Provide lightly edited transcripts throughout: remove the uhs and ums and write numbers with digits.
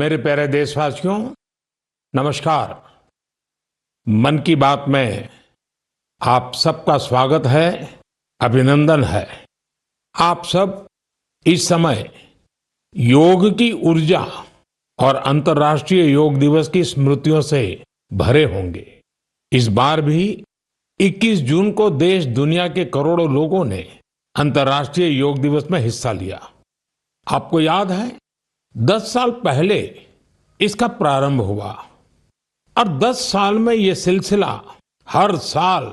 मेरे प्यारे देशवासियों, नमस्कार। मन की बात में आप सबका स्वागत है, अभिनंदन है। आप सब इस समय योग की ऊर्जा और अंतर्राष्ट्रीय योग दिवस की स्मृतियों से भरे होंगे। इस बार भी 21 जून को देश दुनिया के करोड़ों लोगों ने अंतर्राष्ट्रीय योग दिवस में हिस्सा लिया। आपको याद है, 10 साल पहले इसका प्रारंभ हुआ और 10 साल में ये सिलसिला हर साल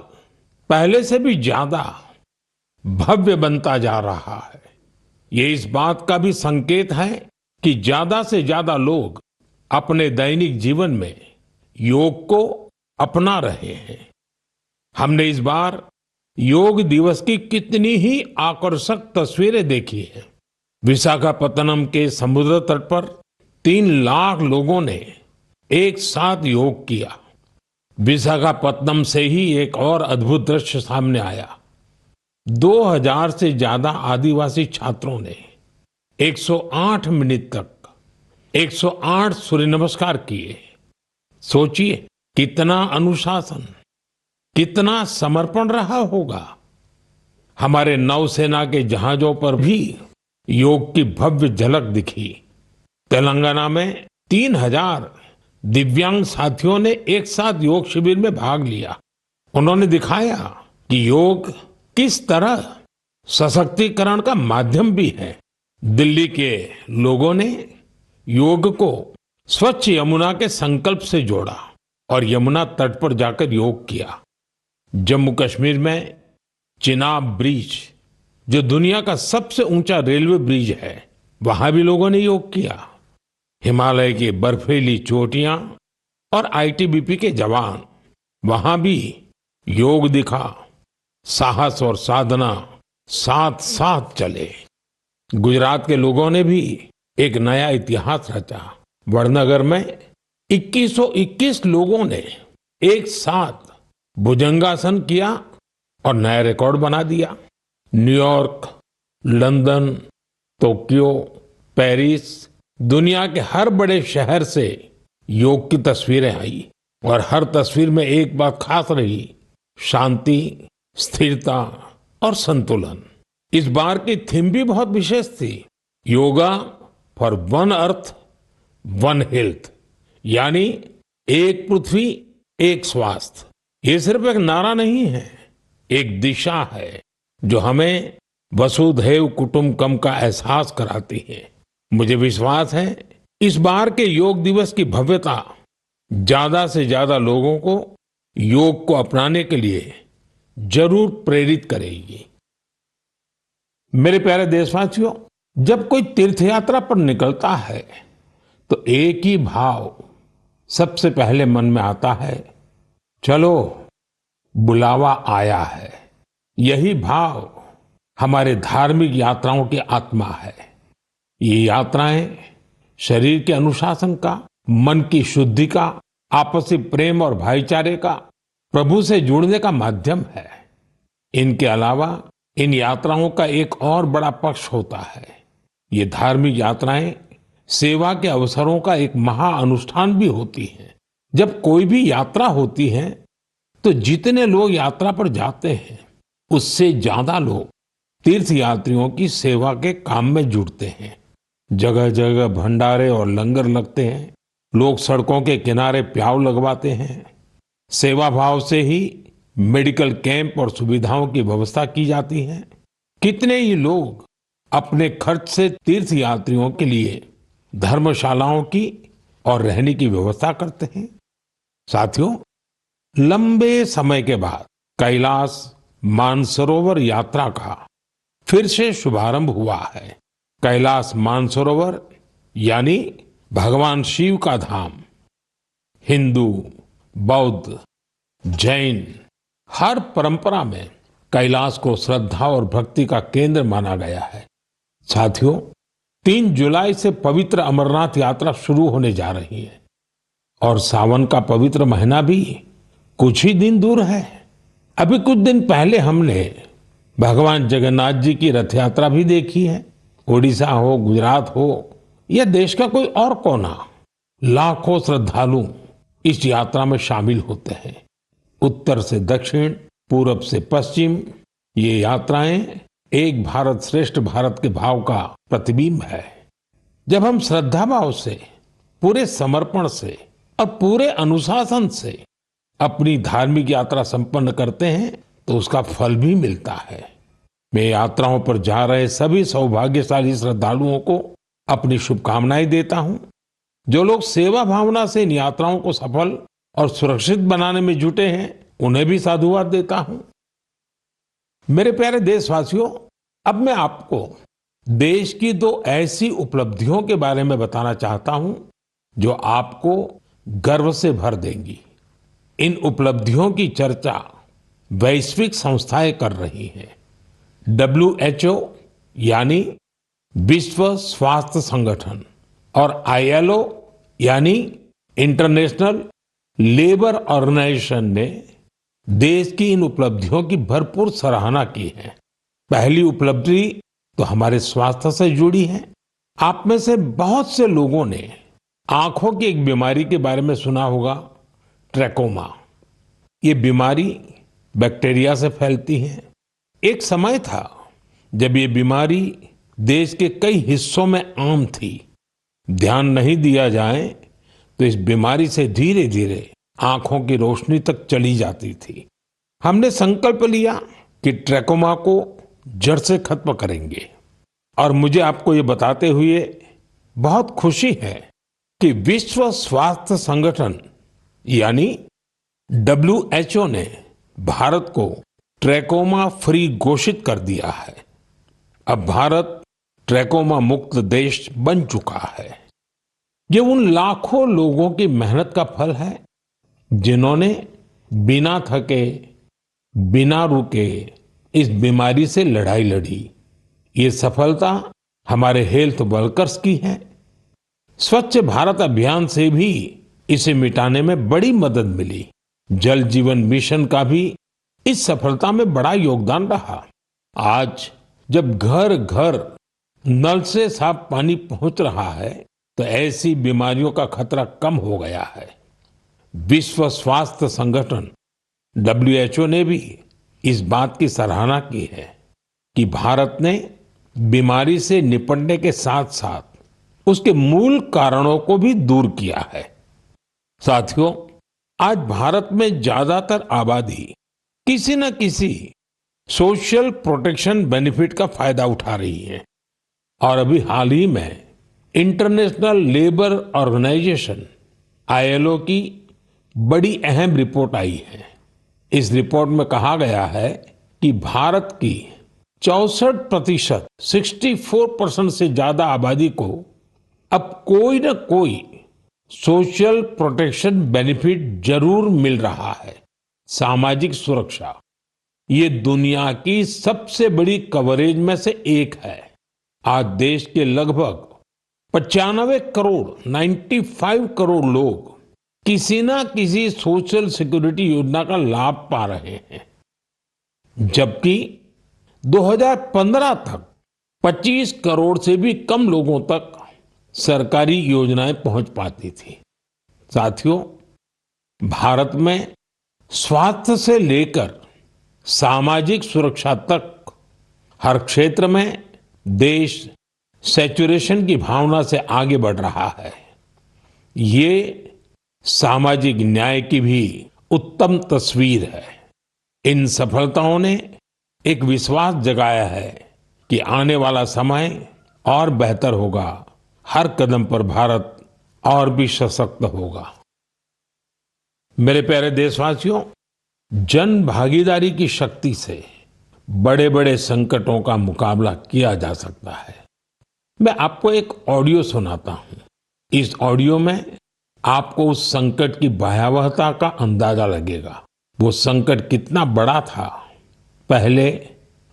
पहले से भी ज्यादा भव्य बनता जा रहा है। ये इस बात का भी संकेत है कि ज्यादा से ज्यादा लोग अपने दैनिक जीवन में योग को अपना रहे हैं। हमने इस बार योग दिवस की कितनी ही आकर्षक तस्वीरें देखी हैं। विशाखापत्तनम के समुद्र तट पर 3 लाख लोगों ने एक साथ योग किया। विशाखापत्तनम से ही एक और अद्भुत दृश्य सामने आया। 2000 से ज्यादा आदिवासी छात्रों ने 108 मिनट तक 108 सूर्य नमस्कार किए। सोचिए, कितना अनुशासन, कितना समर्पण रहा होगा। हमारे नौसेना के जहाजों पर भी योग की भव्य झलक दिखी। तेलंगाना में 3000 दिव्यांग साथियों ने एक साथ योग शिविर में भाग लिया। उन्होंने दिखाया कि योग किस तरह सशक्तिकरण का माध्यम भी है। दिल्ली के लोगों ने योग को स्वच्छ यमुना के संकल्प से जोड़ा और यमुना तट पर जाकर योग किया। जम्मू कश्मीर में चिनाब ब्रिज, जो दुनिया का सबसे ऊंचा रेलवे ब्रिज है, वहां भी लोगों ने योग किया। हिमालय की बर्फीली चोटियां और आईटीबीपी के जवान, वहां भी योग दिखा। साहस और साधना साथ साथ चले। गुजरात के लोगों ने भी एक नया इतिहास रचा। वडनगर में 2121 लोगों ने एक साथ भुजंगासन किया और नया रिकॉर्ड बना दिया। न्यूयॉर्क, लंदन, टोक्यो, पेरिस, दुनिया के हर बड़े शहर से योग की तस्वीरें आई और हर तस्वीर में एक बात खास रही: शांति, स्थिरता और संतुलन। इस बार की थीम भी बहुत विशेष थी। Yoga for one earth one health, यानी एक पृथ्वी एक स्वास्थ्य। ये सिर्फ एक नारा नहीं है, एक दिशा है जो हमें वसुधैव कुटुंबकम का एहसास कराती है। मुझे विश्वास है इस बार के योग दिवस की भव्यता ज्यादा से ज्यादा लोगों को योग को अपनाने के लिए जरूर प्रेरित करेगी। मेरे प्यारे देशवासियों, जब कोई तीर्थ यात्रा पर निकलता है तो एक ही भाव सबसे पहले मन में आता है: चलो, बुलावा आया है। यही भाव हमारे धार्मिक यात्राओं की आत्मा है। ये यात्राएं शरीर के अनुशासन का, मन की शुद्धि का, आपसी प्रेम और भाईचारे का, प्रभु से जुड़ने का माध्यम है। इनके अलावा इन यात्राओं का एक और बड़ा पक्ष होता है। ये धार्मिक यात्राएं सेवा के अवसरों का एक महाअनुष्ठान भी होती हैं। जब कोई भी यात्रा होती है तो जितने लोग यात्रा पर जाते हैं, उससे ज्यादा लोग तीर्थ यात्रियों की सेवा के काम में जुड़ते हैं। जगह जगह भंडारे और लंगर लगते हैं। लोग सड़कों के किनारे प्याऊ लगवाते हैं। सेवा भाव से ही मेडिकल कैंप और सुविधाओं की व्यवस्था की जाती है। कितने ही लोग अपने खर्च से तीर्थ यात्रियों के लिए धर्मशालाओं की और रहने की व्यवस्था करते हैं। साथियों, लंबे समय के बाद कैलाश मानसरोवर यात्रा का फिर से शुभारंभ हुआ है। कैलाश मानसरोवर यानी भगवान शिव का धाम। हिंदू, बौद्ध, जैन हर परंपरा में कैलाश को श्रद्धा और भक्ति का केंद्र माना गया है। साथियों, 3 जुलाई से पवित्र अमरनाथ यात्रा शुरू होने जा रही है और सावन का पवित्र महीना भी कुछ ही दिन दूर है। अभी कुछ दिन पहले हमने भगवान जगन्नाथ जी की रथ यात्रा भी देखी है। ओडिशा हो, गुजरात हो या देश का कोई और कोना, लाखों श्रद्धालु इस यात्रा में शामिल होते हैं। उत्तर से दक्षिण, पूरब से पश्चिम, ये यात्राएं एक भारत श्रेष्ठ भारत के भाव का प्रतिबिंब है। जब हम श्रद्धा भाव से, पूरे समर्पण से और पूरे अनुशासन से अपनी धार्मिक यात्रा संपन्न करते हैं तो उसका फल भी मिलता है। मैं यात्राओं पर जा रहे सभी सौभाग्यशाली श्रद्धालुओं को अपनी शुभकामनाएं देता हूं। जो लोग सेवा भावना से इन यात्राओं को सफल और सुरक्षित बनाने में जुटे हैं, उन्हें भी साधुवाद देता हूं। मेरे प्यारे देशवासियों, अब मैं आपको देश की दो ऐसी उपलब्धियों के बारे में बताना चाहता हूं जो आपको गर्व से भर देंगी। इन उपलब्धियों की चर्चा वैश्विक संस्थाएं कर रही हैं। WHO यानी विश्व स्वास्थ्य संगठन और ILO यानी इंटरनेशनल लेबर ऑर्गेनाइजेशन ने देश की इन उपलब्धियों की भरपूर सराहना की है। पहली उपलब्धि तो हमारे स्वास्थ्य से जुड़ी है। आप में से बहुत से लोगों ने आंखों की एक बीमारी के बारे में सुना होगा, ट्रैकोमा। ये बीमारी बैक्टीरिया से फैलती है। एक समय था जब ये बीमारी देश के कई हिस्सों में आम थी। ध्यान नहीं दिया जाए तो इस बीमारी से धीरे धीरे आंखों की रोशनी तक चली जाती थी। हमने संकल्प लिया कि ट्रैकोमा को जड़ से खत्म करेंगे और मुझे आपको ये बताते हुए बहुत खुशी है कि विश्व स्वास्थ्य संगठन यानी WHO ने भारत को ट्रैकोमा फ्री घोषित कर दिया है। अब भारत ट्रैकोमा मुक्त देश बन चुका है। ये उन लाखों लोगों की मेहनत का फल है जिन्होंने बिना थके, बिना रुके इस बीमारी से लड़ाई लड़ी। ये सफलता हमारे हेल्थ वर्कर्स की है। स्वच्छ भारत अभियान से भी इसे मिटाने में बड़ी मदद मिली। जल जीवन मिशन का भी इस सफलता में बड़ा योगदान रहा। आज जब घर घर नल से साफ पानी पहुंच रहा है तो ऐसी बीमारियों का खतरा कम हो गया है। विश्व स्वास्थ्य संगठन WHO ने भी इस बात की सराहना की है कि भारत ने बीमारी से निपटने के साथ साथ उसके मूल कारणों को भी दूर किया है। साथियों, आज भारत में ज्यादातर आबादी किसी न किसी सोशल प्रोटेक्शन बेनिफिट का फायदा उठा रही है और अभी हाल ही में इंटरनेशनल लेबर ऑर्गेनाइजेशन ILO की बड़ी अहम रिपोर्ट आई है। इस रिपोर्ट में कहा गया है कि भारत की 64%, 64% से ज्यादा आबादी को अब कोई न कोई सोशल प्रोटेक्शन बेनिफिट जरूर मिल रहा है। सामाजिक सुरक्षा ये दुनिया की सबसे बड़ी कवरेज में से एक है। आज देश के लगभग 95 करोड़, 95 करोड़ लोग किसी ना किसी सोशल सिक्योरिटी योजना का लाभ पा रहे हैं, जबकि 2015 तक 25 करोड़ से भी कम लोगों तक सरकारी योजनाएं पहुंच पाती थी। साथियों, भारत में स्वास्थ्य से लेकर सामाजिक सुरक्षा तक हर क्षेत्र में देश सैचुरेशन की भावना से आगे बढ़ रहा है। ये सामाजिक न्याय की भी उत्तम तस्वीर है। इन सफलताओं ने एक विश्वास जगाया है कि आने वाला समय और बेहतर होगा। हर कदम पर भारत और भी सशक्त होगा। मेरे प्यारे देशवासियों, जन भागीदारी की शक्ति से बड़े बड़े संकटों का मुकाबला किया जा सकता है। मैं आपको एक ऑडियो सुनाता हूं। इस ऑडियो में आपको उस संकट की भयावहता का अंदाजा लगेगा। वो संकट कितना बड़ा था, पहले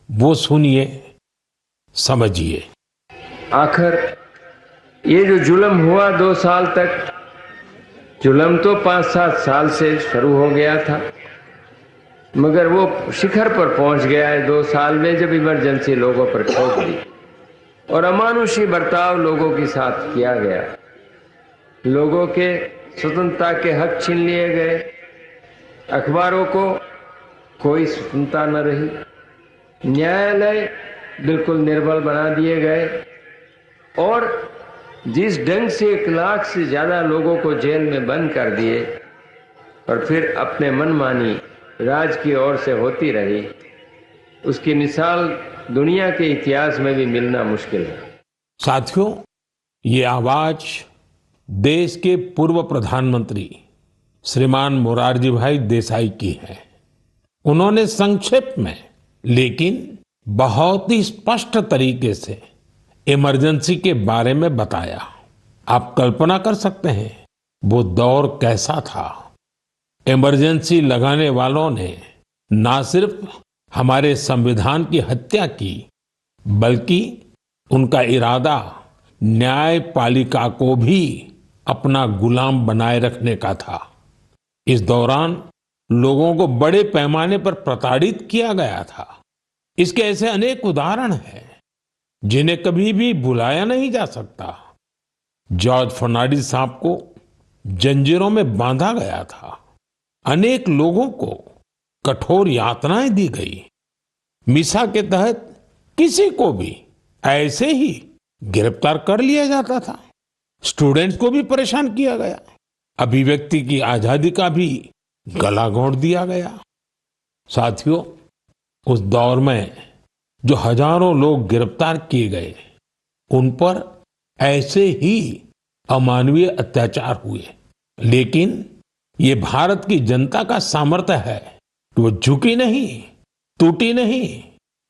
वो सुनिए, समझिए। आखिर ये जो जुल्म हुआ 2 साल तक, जुल्म तो 5-7 साल से शुरू हो गया था, मगर वो शिखर पर पहुंच गया है 2 साल में, जब इमरजेंसी लोगों पर ठोक दी और अमानुषी बर्ताव लोगों के साथ किया गया। लोगों के स्वतंत्रता के हक छीन लिए गए, अखबारों को कोई स्वतंत्रता न रही, न्यायालय बिल्कुल निर्बल बना दिए गए और जिस ढंग से 1 लाख से ज्यादा लोगों को जेल में बंद कर दिए और फिर अपने मनमानी राज की ओर से होती रही, उसकी मिसाल दुनिया के इतिहास में भी मिलना मुश्किल है। साथियों, ये आवाज देश के पूर्व प्रधानमंत्री श्रीमान मोरारजी भाई देसाई की है। उन्होंने संक्षेप में लेकिन बहुत ही स्पष्ट तरीके से इमरजेंसी के बारे में बताया। आप कल्पना कर सकते हैं वो दौर कैसा था। इमरजेंसी लगाने वालों ने ना सिर्फ हमारे संविधान की हत्या की, बल्कि उनका इरादा न्यायपालिका को भी अपना गुलाम बनाए रखने का था। इस दौरान लोगों को बड़े पैमाने पर प्रताड़ित किया गया था। इसके ऐसे अनेक उदाहरण हैं जिन्हें कभी भी भुलाया नहीं जा सकता। जॉर्ज फर्नांडिस साहब को जंजीरों में बांधा गया था। अनेक लोगों को कठोर यातनाएं दी गई। मिसा के तहत किसी को भी ऐसे ही गिरफ्तार कर लिया जाता था। स्टूडेंट्स को भी परेशान किया गया। अभिव्यक्ति की आजादी का भी गला घोंट दिया गया। साथियों, उस दौर में जो हजारों लोग गिरफ्तार किए गए, उन पर ऐसे ही अमानवीय अत्याचार हुए। लेकिन ये भारत की जनता का सामर्थ्य है कि वो झुकी नहीं, टूटी नहीं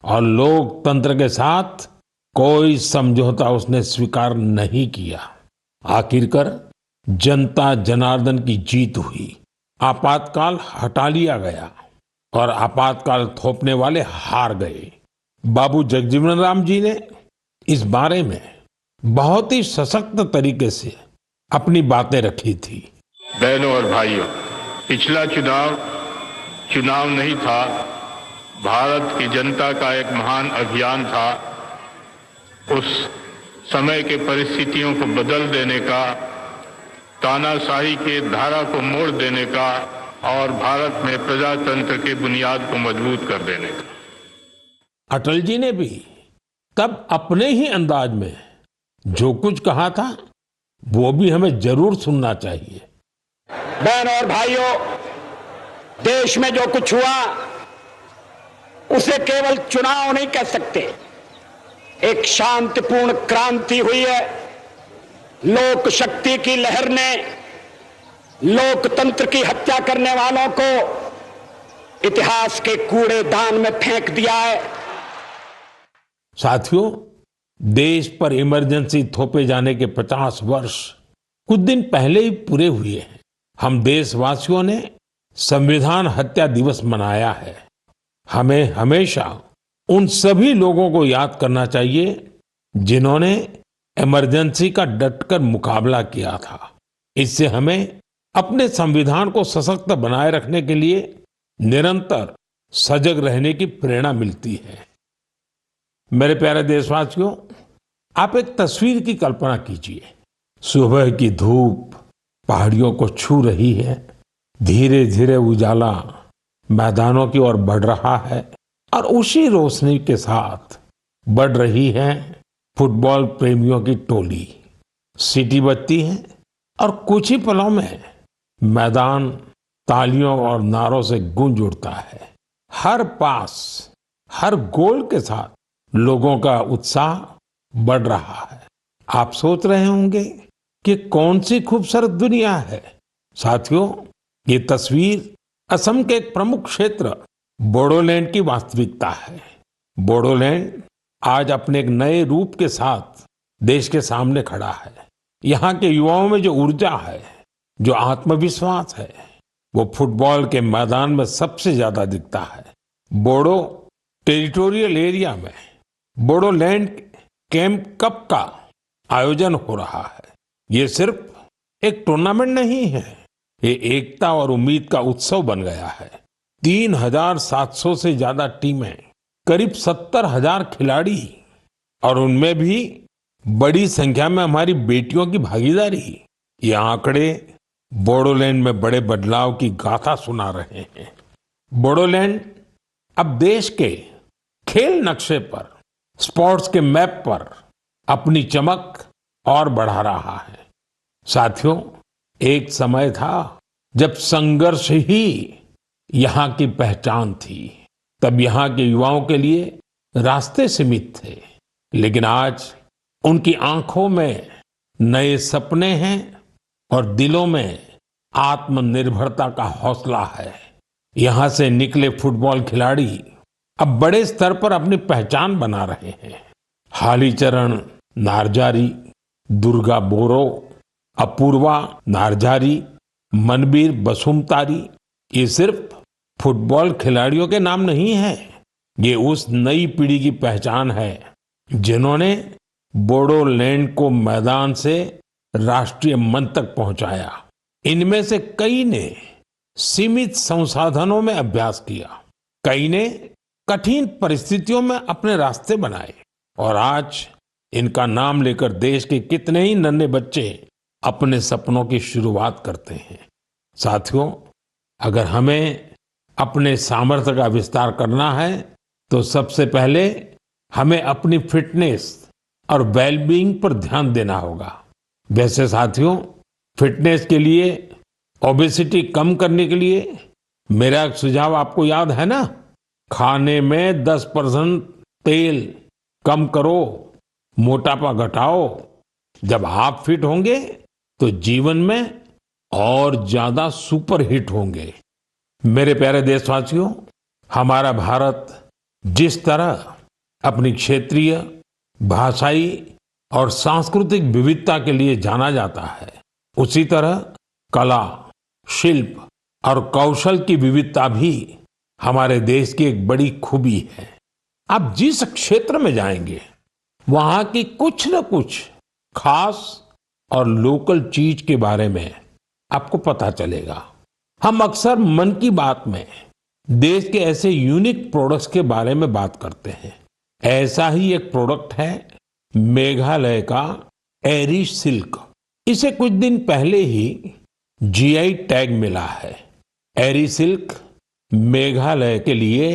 और लोकतंत्र के साथ कोई समझौता उसने स्वीकार नहीं किया। आखिरकार जनता जनार्दन की जीत हुई। आपातकाल हटा लिया गया और आपातकाल थोपने वाले हार गए। बाबू जगजीवन राम जी ने इस बारे में बहुत ही सशक्त तरीके से अपनी बातें रखी थी। बहनों और भाइयों, पिछला चुनाव नहीं था, भारत की जनता का एक महान अभियान था। उस समय के परिस्थितियों को बदल देने का, तानाशाही के धारा को मोड़ देने का और भारत में प्रजातंत्र के बुनियाद को मजबूत कर देने का। अटल जी ने भी तब अपने ही अंदाज में जो कुछ कहा था वो भी हमें जरूर सुनना चाहिए। बहनों और भाइयों, देश में जो कुछ हुआ उसे केवल चुनाव नहीं कह सकते। एक शांतिपूर्ण क्रांति हुई है। लोक शक्ति की लहर ने लोकतंत्र की हत्या करने वालों को इतिहास के कूड़ेदान में फेंक दिया है। साथियों, देश पर इमरजेंसी थोपे जाने के 50 वर्ष कुछ दिन पहले ही पूरे हुए हैं। हम देशवासियों ने संविधान हत्या दिवस मनाया है। हमें हमेशा उन सभी लोगों को याद करना चाहिए जिन्होंने इमरजेंसी का डटकर मुकाबला किया था। इससे हमें अपने संविधान को सशक्त बनाए रखने के लिए निरंतर सजग रहने की प्रेरणा मिलती है। मेरे प्यारे देशवासियों, आप एक तस्वीर की कल्पना कीजिए। सुबह की धूप पहाड़ियों को छू रही है। धीरे धीरे उजाला मैदानों की ओर बढ़ रहा है और उसी रोशनी के साथ बढ़ रही है फुटबॉल प्रेमियों की टोली। सीटी बजती है और कुछ ही पलों में मैदान तालियों और नारों से गूंज उठता है। हर पास, हर गोल के साथ लोगों का उत्साह बढ़ रहा है। आप सोच रहे होंगे कि कौन सी खूबसूरत दुनिया है। साथियों, ये तस्वीर असम के एक प्रमुख क्षेत्र बोडोलैंड की वास्तविकता है। बोडोलैंड आज अपने एक नए रूप के साथ देश के सामने खड़ा है। यहाँ के युवाओं में जो ऊर्जा है, जो आत्मविश्वास है, वो फुटबॉल के मैदान में सबसे ज्यादा दिखता है। बोडो टेरिटोरियल एरिया में बोडोलैंड कैंप कप का आयोजन हो रहा है। ये सिर्फ एक टूर्नामेंट नहीं है, ये एकता और उम्मीद का उत्सव बन गया है। 3,700 से ज्यादा टीमें, करीब 70,000 खिलाड़ी और उनमें भी बड़ी संख्या में हमारी बेटियों की भागीदारी। ये आंकड़े बोडोलैंड में बड़े बदलाव की गाथा सुना रहे हैं। बोडोलैंड अब देश के खेल नक्शे पर, स्पोर्ट्स के मैप पर अपनी चमक और बढ़ा रहा है। साथियों, एक समय था जब संघर्ष ही यहाँ की पहचान थी। तब यहाँ के युवाओं के लिए रास्ते सीमित थे, लेकिन आज उनकी आंखों में नए सपने हैं और दिलों में आत्मनिर्भरता का हौसला है। यहाँ से निकले फुटबॉल खिलाड़ी अब बड़े स्तर पर अपनी पहचान बना रहे हैं। हालीचरण नार्जारी, दुर्गा बोरो, अपूर्वा नार्जारी, मनबीर बसुमतारी, ये सिर्फ फुटबॉल खिलाड़ियों के नाम नहीं है, ये उस नई पीढ़ी की पहचान है जिन्होंने बोडोलैंड को मैदान से राष्ट्रीय मंच तक पहुंचाया। इनमें से कई ने सीमित संसाधनों में अभ्यास किया, कई ने कठिन परिस्थितियों में अपने रास्ते बनाए और आज इनका नाम लेकर देश के कितने ही नन्हे बच्चे अपने सपनों की शुरुआत करते हैं। साथियों, अगर हमें अपने सामर्थ्य का विस्तार करना है तो सबसे पहले हमें अपनी फिटनेस और वेलबीइंग पर ध्यान देना होगा। वैसे साथियों, फिटनेस के लिए, ओबेसिटी कम करने के लिए मेरा एक सुझाव आपको याद है ना? खाने में 10% तेल कम करो, मोटापा घटाओ। जब आप फिट होंगे तो जीवन में और ज्यादा सुपर हिट होंगे। मेरे प्यारे देशवासियों, हमारा भारत जिस तरह अपनी क्षेत्रीय, भाषाई और सांस्कृतिक विविधता के लिए जाना जाता है, उसी तरह कला, शिल्प और कौशल की विविधता भी हमारे देश की एक बड़ी खूबी है। आप जिस क्षेत्र में जाएंगे वहां की कुछ न कुछ खास और लोकल चीज के बारे में आपको पता चलेगा। हम अक्सर मन की बात में देश के ऐसे यूनिक प्रोडक्ट्स के बारे में बात करते हैं। ऐसा ही एक प्रोडक्ट है मेघालय का एरी सिल्क। इसे कुछ दिन पहले ही जीआई टैग मिला है। एरी सिल्क मेघालय के लिए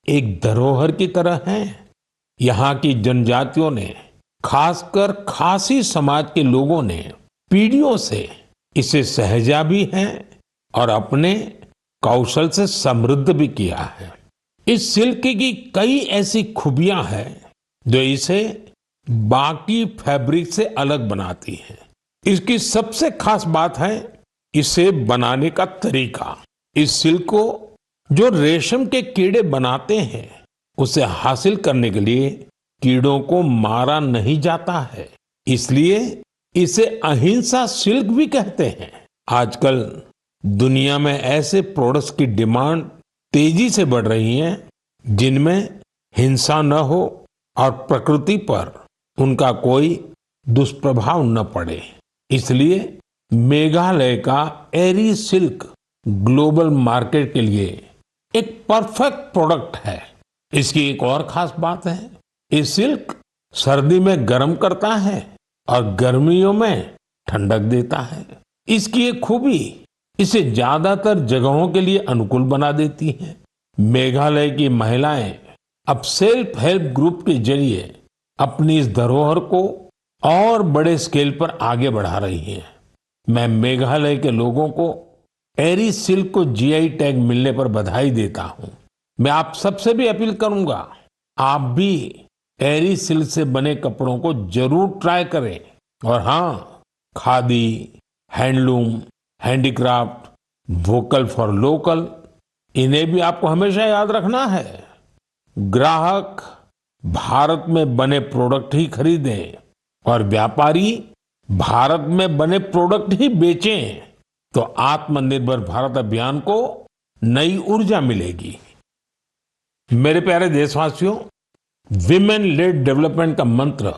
एक धरोहर की तरह है। यहाँ की जनजातियों ने, खासकर खासी समाज के लोगों ने पीढ़ियों से इसे सहेजा भी है और अपने कौशल से समृद्ध भी किया है। इस सिल्क की कई ऐसी खूबियां हैं जो इसे बाकी फैब्रिक से अलग बनाती हैं। इसकी सबसे खास बात है इसे बनाने का तरीका। इस सिल्क को जो रेशम के कीड़े बनाते हैं, उसे हासिल करने के लिए कीड़ों को मारा नहीं जाता है, इसलिए इसे अहिंसा सिल्क भी कहते हैं। आजकल दुनिया में ऐसे प्रोडक्ट्स की डिमांड तेजी से बढ़ रही है जिनमें हिंसा न हो और प्रकृति पर उनका कोई दुष्प्रभाव न पड़े। इसलिए मेघालय का एरी सिल्क ग्लोबल मार्केट के लिए एक परफेक्ट प्रोडक्ट है। इसकी एक और खास बात है, ये सिल्क सर्दी में गर्म करता है और गर्मियों में ठंडक देता है। इसकी एक खूबी इसे ज्यादातर जगहों के लिए अनुकूल बना देती है। मेघालय की महिलाएं अब सेल्फ हेल्प ग्रुप के जरिए अपनी इस धरोहर को और बड़े स्केल पर आगे बढ़ा रही हैं। मैं मेघालय के लोगों को एरी सिल्क को जीआई टैग मिलने पर बधाई देता हूं। मैं आप सबसे भी अपील करूंगा, आप भी एरी सिल्क से बने कपड़ों को जरूर ट्राई करें। और हाँ, khadi, handloom, handicraft, vocal for local, इन्हें भी आपको हमेशा याद रखना है। ग्राहक भारत में बने प्रोडक्ट ही खरीदें और व्यापारी भारत में बने प्रोडक्ट ही बेचें, तो आत्मनिर्भर भारत अभियान को नई ऊर्जा मिलेगी। मेरे प्यारे देशवासियों, विमेन लेड डेवलपमेंट का मंत्र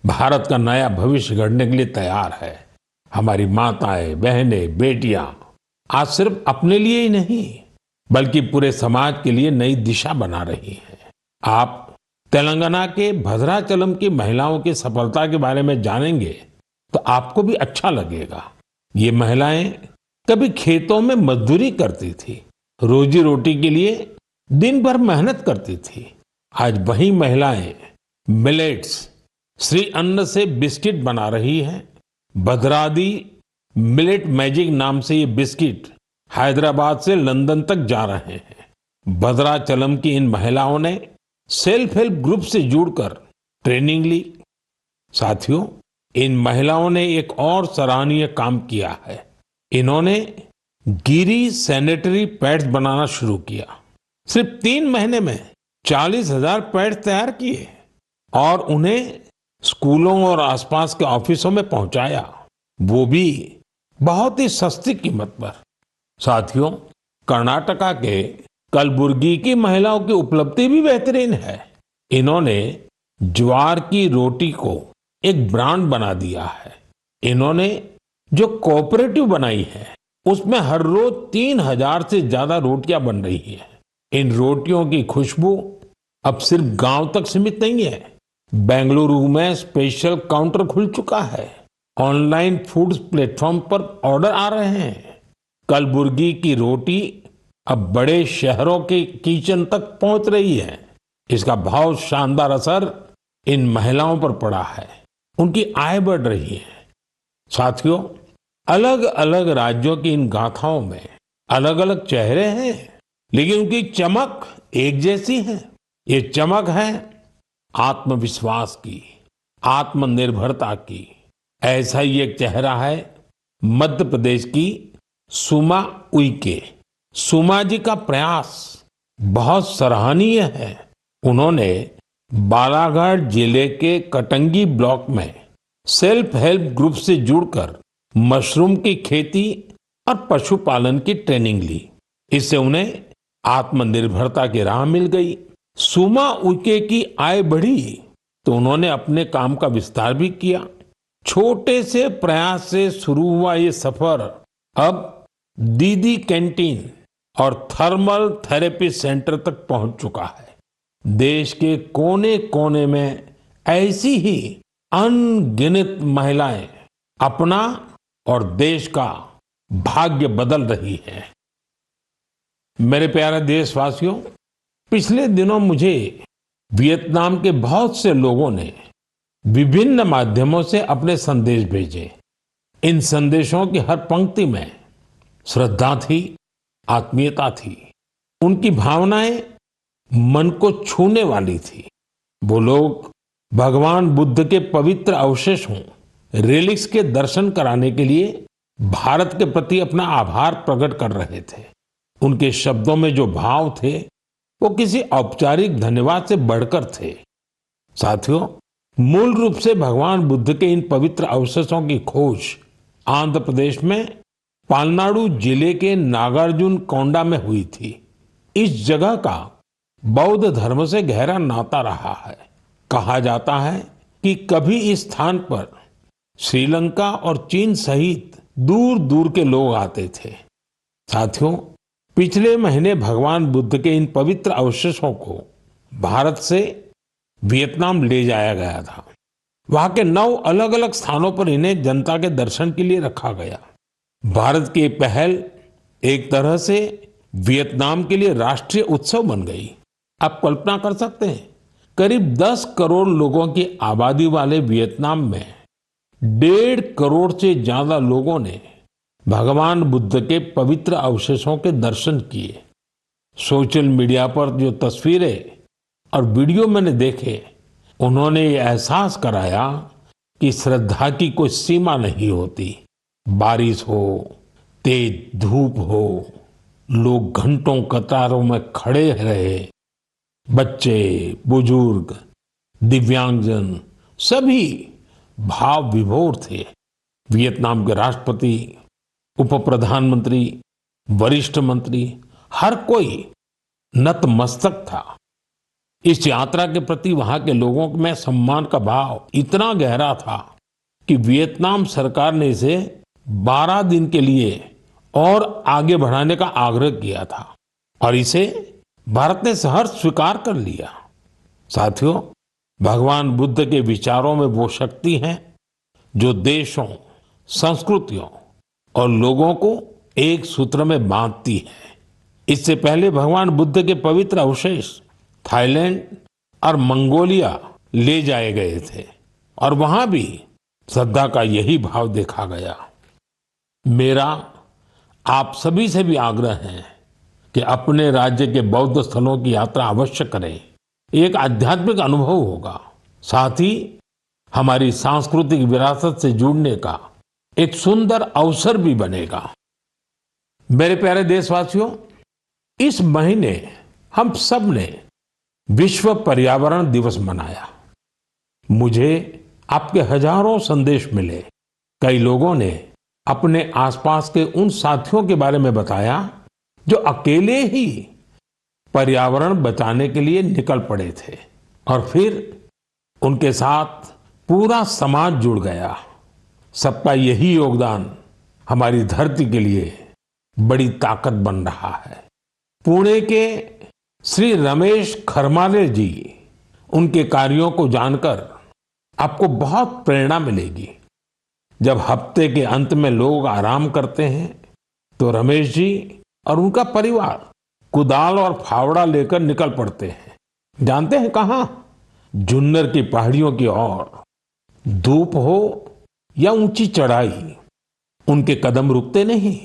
भारत का नया भविष्य गढ़ने के लिए तैयार है। हमारी माताएं, बहनें, बेटियां आज सिर्फ अपने लिए ही नहीं बल्कि पूरे समाज के लिए नई दिशा बना रही हैं। आप तेलंगाना के भद्राचलम की महिलाओं की सफलता के बारे में जानेंगे तो आपको भी अच्छा लगेगा। ये महिलाएं कभी खेतों में मजदूरी करती थी, रोजी रोटी के लिए दिन भर मेहनत करती थी। आज वही महिलाएं मिलेट्स, श्री अन्न से बिस्किट बना रही हैं। भद्रादी मिलेट मैजिक नाम से ये बिस्किट हैदराबाद से लंदन तक जा रहे हैं। भद्राचलम की इन महिलाओं ने सेल्फ हेल्प ग्रुप से जुड़कर ट्रेनिंग ली। साथियों, इन महिलाओं ने एक और सराहनीय काम किया है। इन्होंने गिरी सैनिटरी पैड्स बनाना शुरू किया। सिर्फ 3 महीने में 40,000 पैड्स तैयार किए और उन्हें स्कूलों और आसपास के ऑफिसों में पहुंचाया, वो भी बहुत ही सस्ती कीमत पर। साथियों, कर्नाटका के कलबुर्गी की महिलाओं की उपलब्धि भी बेहतरीन है। इन्होंने ज्वार की रोटी को एक ब्रांड बना दिया है। इन्होंने जो कोऑपरेटिव बनाई है उसमें हर रोज 3,000 से ज्यादा रोटियां बन रही है। इन रोटियों की खुशबू अब सिर्फ गांव तक सीमित नहीं है। बेंगलुरु में स्पेशल काउंटर खुल चुका है। ऑनलाइन फूड प्लेटफॉर्म पर ऑर्डर आ रहे हैं। कलबुर्गी की रोटी अब बड़े शहरों के किचन तक पहुंच रही है। इसका बहुत शानदार असर इन महिलाओं पर पड़ा है। उनकी आय बढ़ रही है। साथियों, अलग अलग राज्यों की इन गाथाओं में अलग अलग चेहरे हैं, लेकिन उनकी चमक एक जैसी है। ये चमक है आत्मविश्वास की, आत्मनिर्भरता की। ऐसा ही एक चेहरा है मध्य प्रदेश की सुमा उइके। सुमा जी का प्रयास बहुत सराहनीय है। उन्होंने बालाघाट जिले के कटंगी ब्लॉक में सेल्फ हेल्प ग्रुप से जुड़कर मशरूम की खेती और पशुपालन की ट्रेनिंग ली। इससे उन्हें आत्मनिर्भरता की राह मिल गई। सुमा उइके की आय बढ़ी तो उन्होंने अपने काम का विस्तार भी किया। छोटे से प्रयास से शुरू हुआ ये सफर अब दीदी कैंटीन और थर्मल थेरेपी सेंटर तक पहुंच चुका है। देश के कोने कोने में ऐसी ही अनगिनत महिलाएं अपना और देश का भाग्य बदल रही हैं। मेरे प्यारे देशवासियों, पिछले दिनों मुझे वियतनाम के बहुत से लोगों ने विभिन्न माध्यमों से अपने संदेश भेजे। इन संदेशों की हर पंक्ति में श्रद्धा थी, आत्मीयता थी। उनकी भावनाएं मन को छूने वाली थी। वो लोग भगवान बुद्ध के पवित्र अवशेषों, रेलिक्स के दर्शन कराने के लिए भारत के प्रति अपना आभार प्रकट कर रहे थे। उनके शब्दों में जो भाव थे वो किसी औपचारिक धन्यवाद से बढ़कर थे। साथियों, मूल रूप से भगवान बुद्ध के इन पवित्र अवशेषों की खोज आंध्र प्रदेश में पालनाडु जिले के नागार्जुन कोंडा में हुई थी। इस जगह का बौद्ध धर्म से गहरा नाता रहा है। कहा जाता है कि कभी इस स्थान पर श्रीलंका और चीन सहित दूर दूर के लोग आते थे। साथियों, पिछले महीने भगवान बुद्ध के इन पवित्र अवशेषों को भारत से वियतनाम ले जाया गया था। वहां के 9 अलग अलग स्थानों पर इन्हें जनता के दर्शन के लिए रखा गया। भारत की पहल एक तरह से वियतनाम के लिए राष्ट्रीय उत्सव बन गई। आप कल्पना कर सकते हैं, करीब 10 करोड़ लोगों की आबादी वाले वियतनाम में 1.5 करोड़ से ज्यादा लोगों ने भगवान बुद्ध के पवित्र अवशेषों के दर्शन किए। सोशल मीडिया पर जो तस्वीरें और वीडियो मैंने देखे, उन्होंने ये एहसास कराया कि श्रद्धा की कोई सीमा नहीं होती। बारिश हो, तेज धूप हो, लोग घंटों कतारों में खड़े रहे। बच्चे, बुजुर्ग, दिव्यांगजन सभी भाव विभोर थे। वियतनाम के राष्ट्रपति, उप प्रधानमंत्री, वरिष्ठ मंत्री, हर कोई नतमस्तक था। इस यात्रा के प्रति वहां के लोगों में सम्मान का भाव इतना गहरा था कि वियतनाम सरकार ने इसे 12 दिन के लिए और आगे बढ़ाने का आग्रह किया था और इसे भारत ने सहर्ष स्वीकार कर लिया। साथियों, भगवान बुद्ध के विचारों में वो शक्ति है जो देशों, संस्कृतियों और लोगों को एक सूत्र में बांधती है। इससे पहले भगवान बुद्ध के पवित्र अवशेष थाईलैंड और मंगोलिया ले जाए गए थे और वहां भी श्रद्धा का यही भाव देखा गया। मेरा आप सभी से भी आग्रह है कि अपने राज्य के बौद्ध स्थलों की यात्रा अवश्य करें। एक आध्यात्मिक अनुभव होगा, साथ ही हमारी सांस्कृतिक विरासत से जुड़ने का एक सुंदर अवसर भी बनेगा। मेरे प्यारे देशवासियों, इस महीने हम सब ने विश्व पर्यावरण दिवस मनाया। मुझे आपके हजारों संदेश मिले। कई लोगों ने अपने आसपास के उन साथियों के बारे में बताया जो अकेले ही पर्यावरण बचाने के लिए निकल पड़े थे और फिर उनके साथ पूरा समाज जुड़ गया। सबका यही योगदान हमारी धरती के लिए बड़ी ताकत बन रहा है। पुणे के श्री रमेश खरमाले जी, उनके कार्यों को जानकर आपको बहुत प्रेरणा मिलेगी। जब हफ्ते के अंत में लोग आराम करते हैं तो रमेश जी और उनका परिवार कुदाल और फावड़ा लेकर निकल पड़ते हैं। जानते हैं कहां? जुन्नर की पहाड़ियों की ओर। धूप हो या ऊंची चढ़ाई, उनके कदम रुकते नहीं।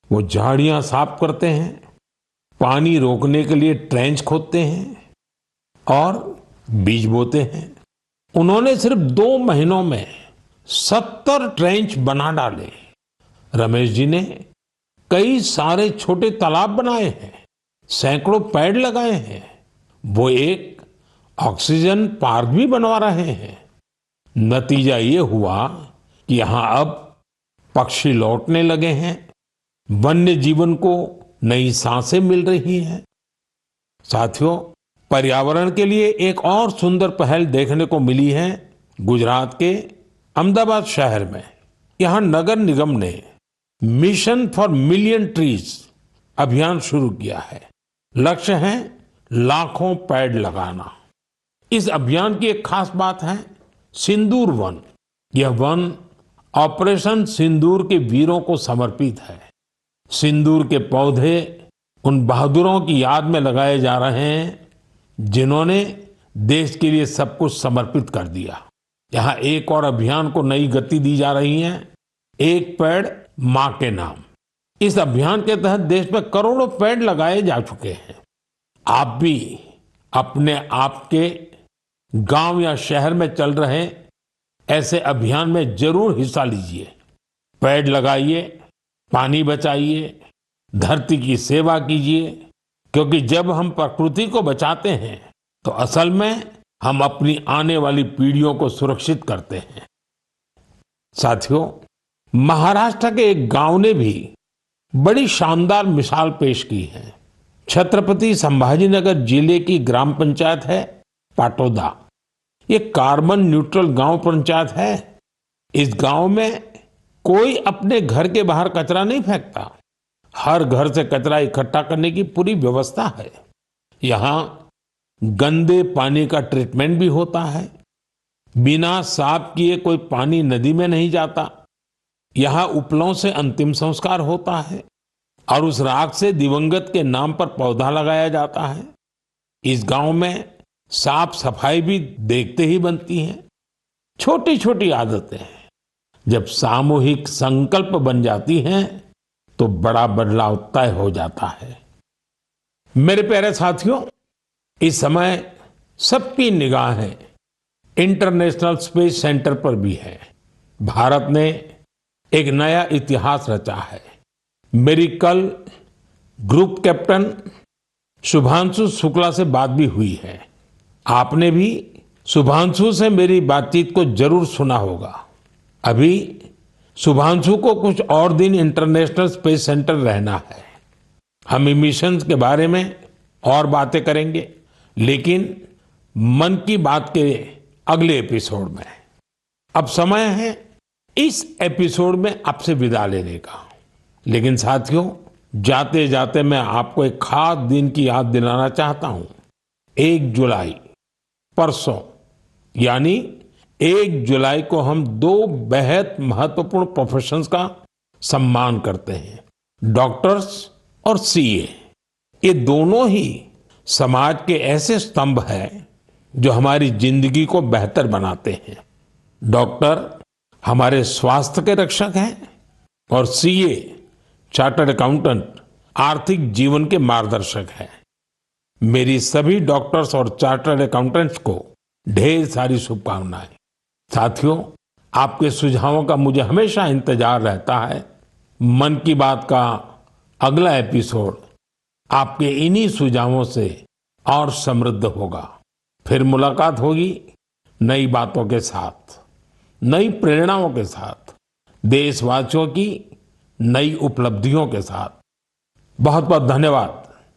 वो झाड़ियां साफ करते हैं, पानी रोकने के लिए ट्रेंच खोदते हैं और बीज बोते हैं। उन्होंने सिर्फ 2 महीनों में 70 ट्रेंच बना डाले। रमेश जी ने कई सारे छोटे तालाब बनाए हैं, सैकड़ों पेड़ लगाए हैं। वो एक ऑक्सीजन पार्क भी बनवा रहे हैं। नतीजा ये हुआ कि यहाँ अब पक्षी लौटने लगे हैं, वन्य जीवन को नई सांसें मिल रही हैं। साथियों, पर्यावरण के लिए एक और सुंदर पहल देखने को मिली है गुजरात के अहमदाबाद शहर में। यहाँ नगर निगम ने मिशन फॉर मिलियन ट्रीज अभियान शुरू किया है। लक्ष्य है लाखों पेड़ लगाना। इस अभियान की एक खास बात है सिंदूर वन। यह वन ऑपरेशन सिंदूर के वीरों को समर्पित है। सिंदूर के पौधे उन बहादुरों की याद में लगाए जा रहे हैं जिन्होंने देश के लिए सब कुछ समर्पित कर दिया। यहाँ एक और अभियान को नई गति दी जा रही है, एक पेड़ मां के नाम। इस अभियान के तहत देश में करोड़ों पेड़ लगाए जा चुके हैं। आप भी अपने आप के गांव या शहर में चल रहे ऐसे अभियान में जरूर हिस्सा लीजिए। पेड़ लगाइए, पानी बचाइए, धरती की सेवा कीजिए, क्योंकि जब हम प्रकृति को बचाते हैं तो असल में हम अपनी आने वाली पीढ़ियों को सुरक्षित करते हैं। साथियों, महाराष्ट्र के एक गांव ने भी बड़ी शानदार मिसाल पेश की है। छत्रपति संभाजीनगर जिले की ग्राम पंचायत है पाटोदा। ये कार्बन न्यूट्रल गांव पंचायत है। इस गांव में कोई अपने घर के बाहर कचरा नहीं फेंकता। हर घर से कचरा इकट्ठा करने की पूरी व्यवस्था है। यहाँ गंदे पानी का ट्रीटमेंट भी होता है। बिना साफ किए कोई पानी नदी में नहीं जाता। यहाँ उपलों से अंतिम संस्कार होता है और उस राख से दिवंगत के नाम पर पौधा लगाया जाता है। इस गांव में साफ सफाई भी देखते ही बनती है। छोटी छोटी आदतें जब सामूहिक संकल्प बन जाती हैं तो बड़ा बदलाव तय हो जाता है। मेरे प्यारे साथियों, इस समय सबकी निगाहें इंटरनेशनल स्पेस सेंटर पर भी है। भारत ने एक नया इतिहास रचा है। मेरी कल ग्रुप कैप्टन शुभांशु शुक्ला से बात भी हुई है। आपने भी शुभांशु से मेरी बातचीत को जरूर सुना होगा। अभी शुभांशु को कुछ और दिन इंटरनेशनल स्पेस सेंटर रहना है। हम मिशंस के बारे में और बातें करेंगे, लेकिन मन की बात के अगले एपिसोड में। अब समय है इस एपिसोड में आपसे विदा लेने का। लेकिन साथियों, जाते जाते मैं आपको एक खास दिन की याद दिलाना चाहता हूं। 1 जुलाई परसों यानी 1 जुलाई को हम 2 बेहद महत्वपूर्ण प्रोफेशंस का सम्मान करते हैं, डॉक्टर्स और सीए। ये दोनों ही समाज के ऐसे स्तंभ हैं जो हमारी जिंदगी को बेहतर बनाते हैं। डॉक्टर हमारे स्वास्थ्य के रक्षक हैं और सीए चार्टर्ड अकाउंटेंट आर्थिक जीवन के मार्गदर्शक हैं। मेरी सभी डॉक्टर्स और चार्टर्ड अकाउंटेंट्स को ढेर सारी शुभकामनाएं। साथियों, आपके सुझावों का मुझे हमेशा इंतजार रहता है। मन की बात का अगला एपिसोड आपके इन्हीं सुझावों से और समृद्ध होगा। फिर मुलाकात होगी नई बातों के साथ, नई प्रेरणाओं के साथ, देशवासियों की नई उपलब्धियों के साथ। बहुत बहुत धन्यवाद।